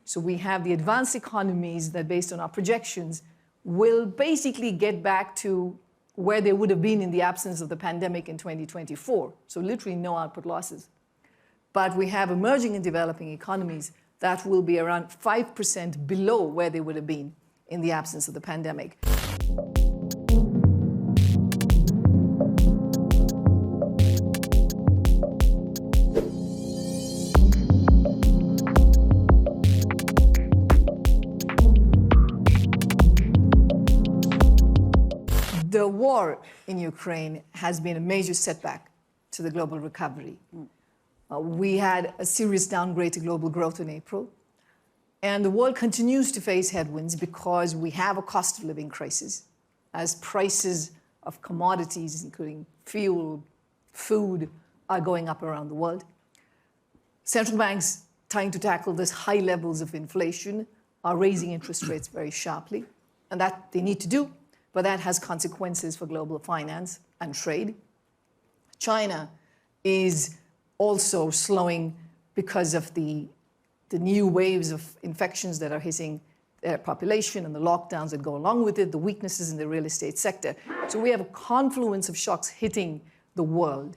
So we have the advanced economies that, based on our projections, will basically get back to where they would have been in the absence of the pandemic in 2024. So literally no output losses. But we have emerging and developing economies that will be around 5% below where they would have been in the absence of the pandemic. The war in Ukraine has been a major setback to the global recovery. We had a serious downgrade to global growth in April, and the world continues to face headwinds because we have a cost of living crisis as prices of commodities, including fuel, food, are going up around the world. Central banks trying to tackle this high levels of inflation are raising interest rates very sharply, and that they need to do, but that has consequences for global finance and trade. China is also slowing because of the new waves of infections that are hitting their population and the lockdowns that go along with it, the weaknesses in the real estate sector. So we have a confluence of shocks hitting the world,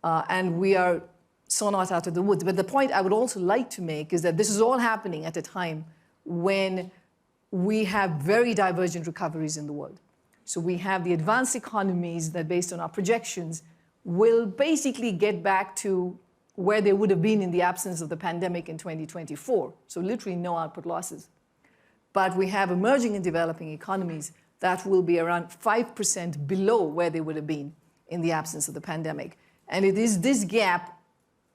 and we are so not out of the woods. But the point I would also like to make is that this is all happening at a time when we have very divergent recoveries in the world. So we have the advanced economies that, based on our projections, will basically get back to where they would have been in the absence of the pandemic in 2024. So literally no output losses. But we have emerging and developing economies that will be around 5% below where they would have been in the absence of the pandemic. And it is this gap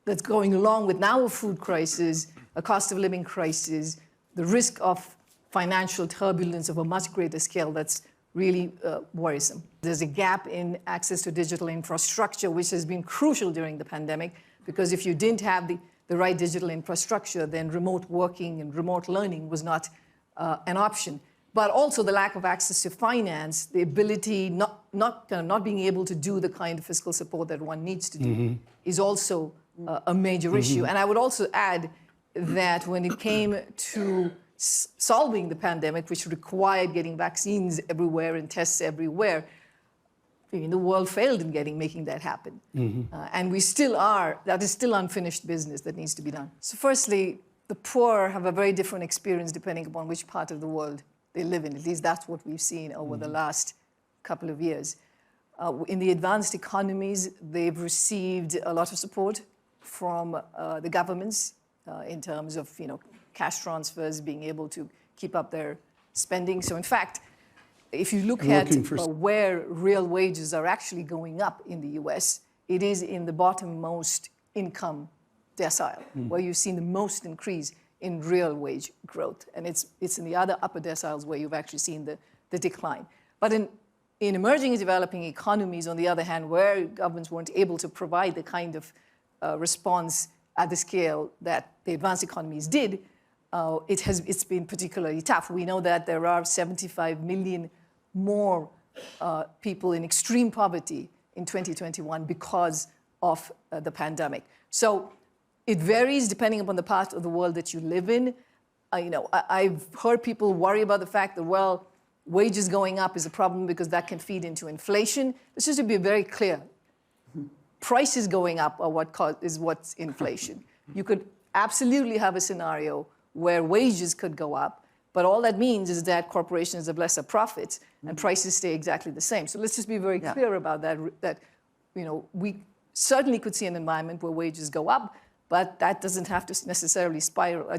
that's going along with now a food crisis, a cost of living crisis, the risk of financial turbulence of a much greater scale that's really worrisome. There's a gap in access to digital infrastructure, which has been crucial during the pandemic, because if you didn't have the right digital infrastructure, then remote working and remote learning was not an option. But also the lack of access to finance, the ability not being able to do the kind of fiscal support that one needs to do is also a major issue. And I would also add that when it came to solving the pandemic, which required getting vaccines everywhere and tests everywhere, the world failed in making that happen. And we still are, that is still unfinished business that needs to be done. So firstly, the poor have a very different experience depending upon which part of the world they live in. At least that's what we've seen over the last couple of years. In the advanced economies, they've received a lot of support from the governments in terms of cash transfers, being able to keep up their spending. So in fact, if you look at where real wages are actually going up in the US, it is in the bottommost income decile, where you've seen the most increase in real wage growth. And it's in the other upper deciles where you've actually seen the decline. But in emerging and developing economies, on the other hand, where governments weren't able to provide the kind of response at the scale that the advanced economies did, it's been particularly tough. We know that there are 75 million more people in extreme poverty in 2021 because of the pandemic. So it varies depending upon the part of the world that you live in. I've heard people worry about the fact that, well, wages going up is a problem because that can feed into inflation. Let's just be very clear. Prices going up are what's inflation. You could absolutely have a scenario where wages could go up, but all that means is that corporations have lesser profits and prices stay exactly the same. So let's just be very clear about that, we certainly could see an environment where wages go up, but that doesn't have to necessarily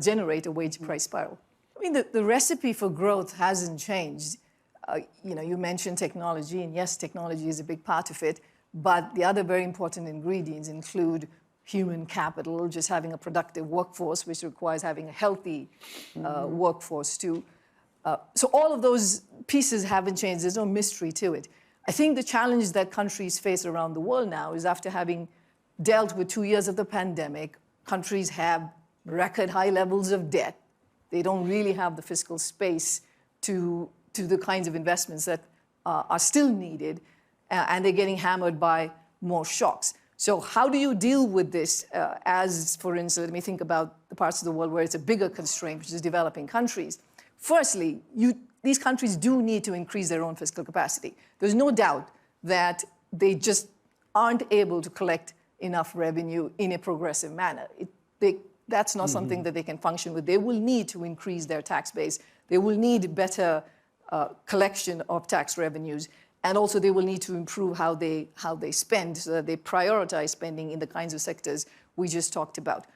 generate a wage price spiral. I mean, the recipe for growth hasn't changed. You mentioned technology, and yes, technology is a big part of it, but the other very important ingredients include human capital, just having a productive workforce, which requires having a healthy workforce too. So all of those pieces haven't changed. There's no mystery to it. I think the challenge that countries face around the world now is, after having dealt with 2 years of the pandemic, countries have record high levels of debt. They don't really have the fiscal space to the kinds of investments that are still needed, and they're getting hammered by more shocks. So how do you deal with this as, for instance, let me think about the parts of the world where it's a bigger constraint, which is developing countries. Firstly, these countries do need to increase their own fiscal capacity. There's no doubt that they just aren't able to collect enough revenue in a progressive manner. That's not something that they can function with. They will need to increase their tax base. They will need better collection of tax revenues. And also they will need to improve how they spend so that they prioritize spending in the kinds of sectors we just talked about.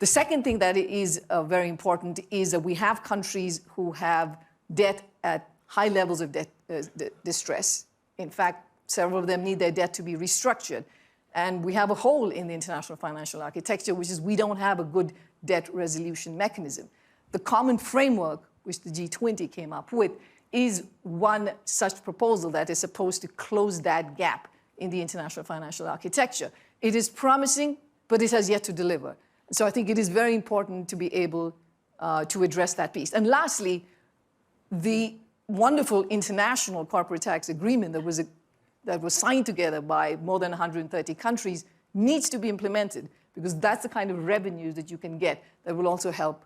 The second thing that is very important is that we have countries who have debt at high levels of debt distress. In fact, several of them need their debt to be restructured. And we have a hole in the international financial architecture, which is we don't have a good debt resolution mechanism. The common framework, which the G20 came up with, is one such proposal that is supposed to close that gap in the international financial architecture. It is promising, but it has yet to deliver. So I think it is very important to be able to address that piece. And lastly, the wonderful international corporate tax agreement that was signed together by more than 130 countries needs to be implemented, because that's the kind of revenues that you can get that will also help